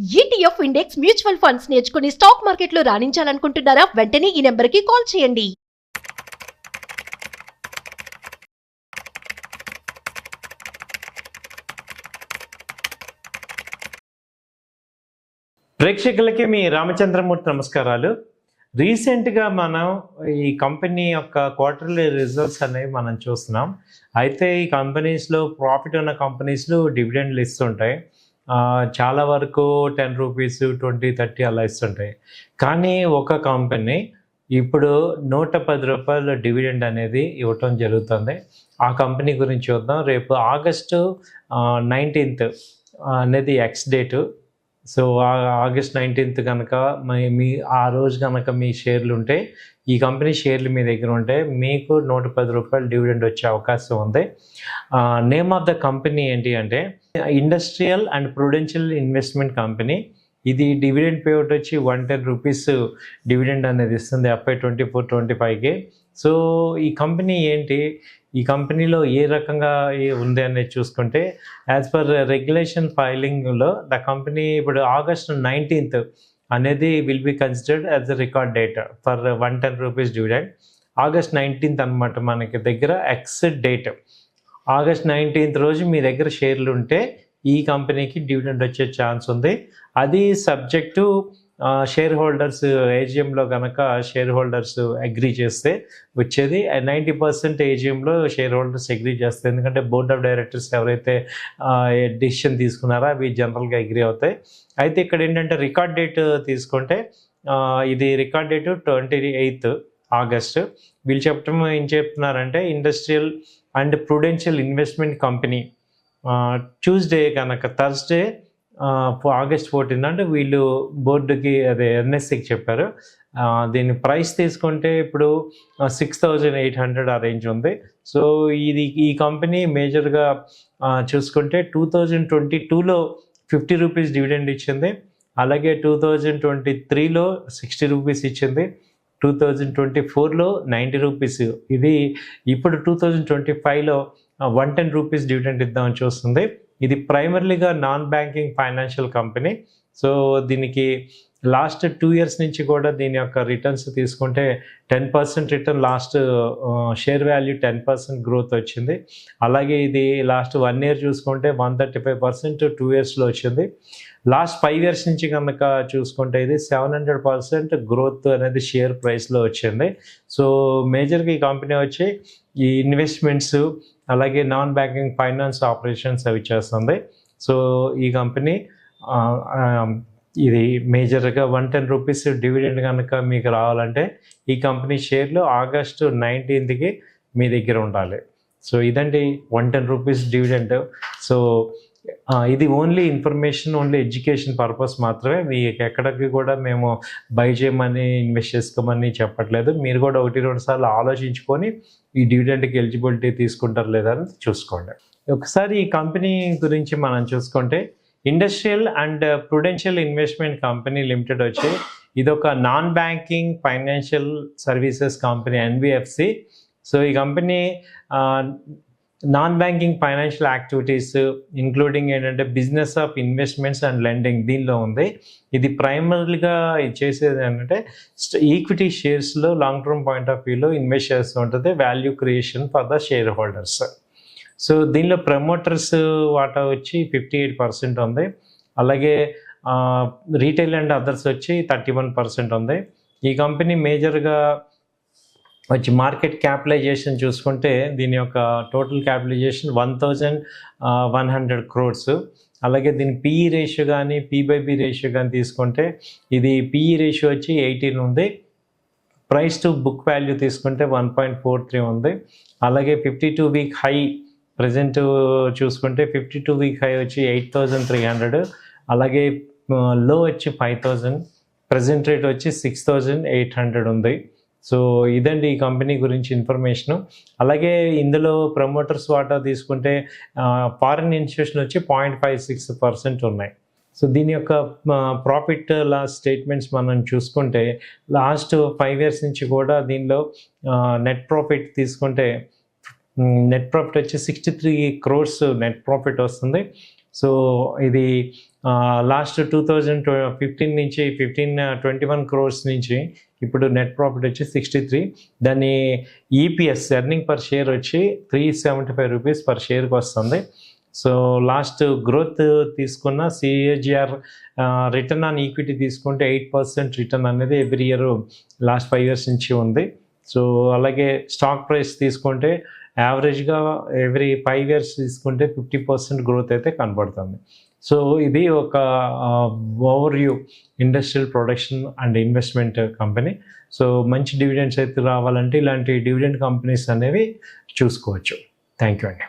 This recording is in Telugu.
ఈటీఎఫ్ ఇండెక్స్ మ్యూచువల్ ఫండ్స్ నేర్చుకుని స్టాక్ మార్కెట్లో రాణించాలనుకుంటున్నారా? వెంటనే ఈ నెంబర్కి కాల్ చేయండి. ప్రేక్షకులకి మీ రామచంద్రమూర్తి నమస్కారాలు. రీసెంట్గా మనం ఈ కంపెనీ యొక్క క్వార్టర్లీ రిజల్ట్స్ అనేవి మనం చూస్తున్నాం. అయితే ఈ కంపెనీస్లో ప్రాఫిట్ ఉన్న కంపెనీస్లో డివిడెండ్లు ఇస్తుంటాయి. చాలా వరకు 10 రూపీస్ 20, 30 అలా ఇస్తుంటాయి. కానీ ఒక కంపెనీ ఇప్పుడు 110 రూపాయల డివిడెండ్ అనేది ఇవ్వటం జరుగుతుంది. ఆ కంపెనీ గురించి చూద్దాం. రేపు ఆగస్టు 19th అనేది X date. So August 19th కనుక మీ ఆ రోజు కనుక మీ షేర్లు ఉంటే, ఈ కంపెనీ షేర్లు మీ దగ్గర ఉంటే మీకు 110 రూపాయలు డివిడెండ్ వచ్చే అవకాశం ఉంది. నేమ్ ఆఫ్ ద కంపెనీ ఏంటి అంటే industrial and prudential investment company. ఇది డివిడెండ్ పేఅవుట్ వచ్చి 110 రూపీస్ డివిడెండ్ అనేది ఇస్తుంది FY 24-25కి. సో ఈ కంపెనీ ఏంటి, ఈ కంపెనీలో ఏ రకంగా ఉంది అనేది చూసుకుంటే, యాజ్ పర్ రెగ్యులేషన్ ఫైలింగ్లో ద కంపెనీ ఇప్పుడు ఆగస్ట్ 19th అనేది will be considered as a record date for 110 rupees dividend. August 19th అనమాట మనకి దగ్గర ఎక్స్ డేట్. ఆగస్ట్ 19th రోజు మీ దగ్గర షేర్లు ఉంటే ఈ కంపెనీకి డివిడెండ్ వచ్చే ఛాన్స్ ఉంది. అది సబ్జెక్టు షేర్ హోల్డర్స్ ఏజిఎంలో కనుక షేర్ హోల్డర్స్ అగ్రీ చేస్తే వచ్చేది. 90% ఏజిఎంలో షేర్ హోల్డర్స్ అగ్రీ చేస్తారు, ఎందుకంటే బోర్డ్ ఆఫ్ డైరెక్టర్స్ ఎవరైతే డిసిషన్ తీసుకున్నారో అవి జనరల్గా అగ్రీ అవుతాయి. అయితే ఇక్కడ ఏంటంటే రికార్డ్ డేట్ తీసుకుంటే ఇది రికార్డ్ డేట్ 28th ఆగస్ట్. వీళ్ళు చెప్పడం ఏం చెప్తున్నారంటే industrial and prudential investment company Tuesday కనుక థర్స్డే ఆగస్ట్ 14 అంటే వీళ్ళు బోర్డుకి అదే ఎన్ఎస్సికి చెప్పారు. దీని ప్రైస్ తీసుకుంటే ఇప్పుడు 6,800 ఆ రేంజ్ ఉంది. సో ఈ కంపెనీ మేజర్గా చూసుకుంటే 2022లో 50 రూపీస్ డివిడెండ్ ఇచ్చింది. అలాగే 2023లో 60 రూపీస్ ఇచ్చింది. 2024లో 90 రూపీస్. ఇది ఇప్పుడు 2025లో 110 రూపీస్ డివిడెండ్ ఇద్దామని చూస్తుంది. ఇది ప్రైమర్లీగా non banking financial company. So దీనికి లాస్ట్ 2 years నుంచి కూడా దీని యొక్క రిటర్న్స్ తీసుకుంటే 10% return, last share value 10% growth వచ్చింది. అలాగే ఇది లాస్ట్ 1 year చూసుకుంటే 135% 2 yearsలో వచ్చింది. లాస్ట్ 5 years నుంచి కనుక చూసుకుంటే ఇది 700% గ్రోత్ అనేది షేర్ ప్రైస్లో వచ్చింది. సో మేజర్గా ఈ కంపెనీ వచ్చి ఈ ఇన్వెస్ట్మెంట్స్ అలాగే నాన్ బ్యాంకింగ్ ఫైనాన్స్ ఆపరేషన్స్ అవి చేస్తుంది. సో ఈ కంపెనీ ఇది మేజర్గా 110 రూపీస్ డివిడెండ్ కనుక మీకు రావాలంటే ఈ కంపెనీ షేర్లు ఆగస్టు 19th మీ దగ్గర ఉండాలి. సో ఇదండి 110 రూపీస్ డివిడెండ్. సో ఇది only information, only education purpose మాత్రమే. మీకు ఎక్కడికి కూడా మేము బై చేయమని ఇన్వెస్ట్ చేసుకోమని చెప్పట్లేదు. మీరు కూడా 1-2 సార్లు ఆలోచించుకొని ఈ డివిడెండ్కి ఎలిజిబిలిటీ తీసుకుంటారు లేదా అని చూసుకోండి. ఒకసారి ఈ కంపెనీ గురించి మనం చూసుకుంటే industrial and prudential investment company limited వచ్చి ఇదొక non banking financial services company, NBFC. So ఈ company non banking financial activities including ఏంటంటే business of investments and lending దీనిలో ఉంది. ఇది ప్రైమరీగా చేసేది ఏంటంటే ఈక్విటీ షేర్స్లో లాంగ్ టర్మ్ పాయింట్ ఆఫ్ వ్యూలో ఇన్వెస్ట్ చేస్తూ ఉంటుంది, value creation for the share holders. So దీనిలో ప్రమోటర్స్ వాటా వచ్చి 58% ఉంది. అలాగే రీటైల్ అండ్ అదర్స్ వచ్చి 31% ఉంది. ఈ కంపెనీ మేజర్గా వచ్చి మార్కెట్ క్యాపిటలైజేషన్ చూసుకుంటే దీని యొక్క టోటల్ క్యాపిటలైజేషన్ 1,100 crores. అలాగే దీని PE రేషియో కానీ P/B రేషియో కానీ తీసుకుంటే ఇది PE రేషియో వచ్చి 18 ఉంది. ప్రైస్ టు బుక్ వాల్యూ తీసుకుంటే 1.43 ఉంది. అలాగే 52-week హై ప్రజెంట్ చూసుకుంటే 52-week హై వచ్చి 8,300. అలాగే లో వచ్చి 5,000. ప్రజెంట్ రేట్ వచ్చి 6,800 ఉంది. సో ఇదండి ఈ కంపెనీ గురించి ఇన్ఫర్మేషను. అలాగే ఇందులో ప్రమోటర్స్ వాటా తీసుకుంటే ఫారిన్ ఇన్స్టిట్యూషన్ వచ్చి 0.56% ఉన్నాయి. సో దీని యొక్క ప్రాఫిట్ లాస్ స్టేట్మెంట్స్ మనం చూసుకుంటే లాస్ట్ 5 years నుంచి కూడా దీనిలో నెట్ ప్రాఫిట్ తీసుకుంటే నెట్ ప్రాఫిట్ వచ్చి 63 crores నెట్ ప్రాఫిట్ వస్తుంది. సో ఇది లాస్ట్ 2015 నుంచి 21 క్రోర్స్ నుంచి ఇప్పుడు నెట్ ప్రాఫిట్ వచ్చి 63. దాని ఈపీఎస్ ఎర్నింగ్ పర్ షేర్ వచ్చి 375 రూపీస్ పర్ షేర్కి వస్తుంది. సో లాస్ట్ గ్రోత్ తీసుకున్న సిఏజిఆర్ రిటర్న్ ఆన్ ఈక్విటీ తీసుకుంటే 8% రిటర్న్ అనేది ఎవ్రీ ఇయర్ లాస్ట్ 5 years నుంచి ఉంది. సో అలాగే స్టాక్ ప్రైస్ తీసుకుంటే యావరేజ్గా ఎవ్రీ 5 years తీసుకుంటే 50% గ్రోత్ అయితే కనబడుతుంది. సో ఇది ఒక overview industrial production and investment company. So మంచి డివిడెండ్స్ అయితే రావాలంటే ఇలాంటి డివిడెండ్ కంపెనీస్ అనేవి చూసుకోవచ్చు. థ్యాంక్ యూ అండి.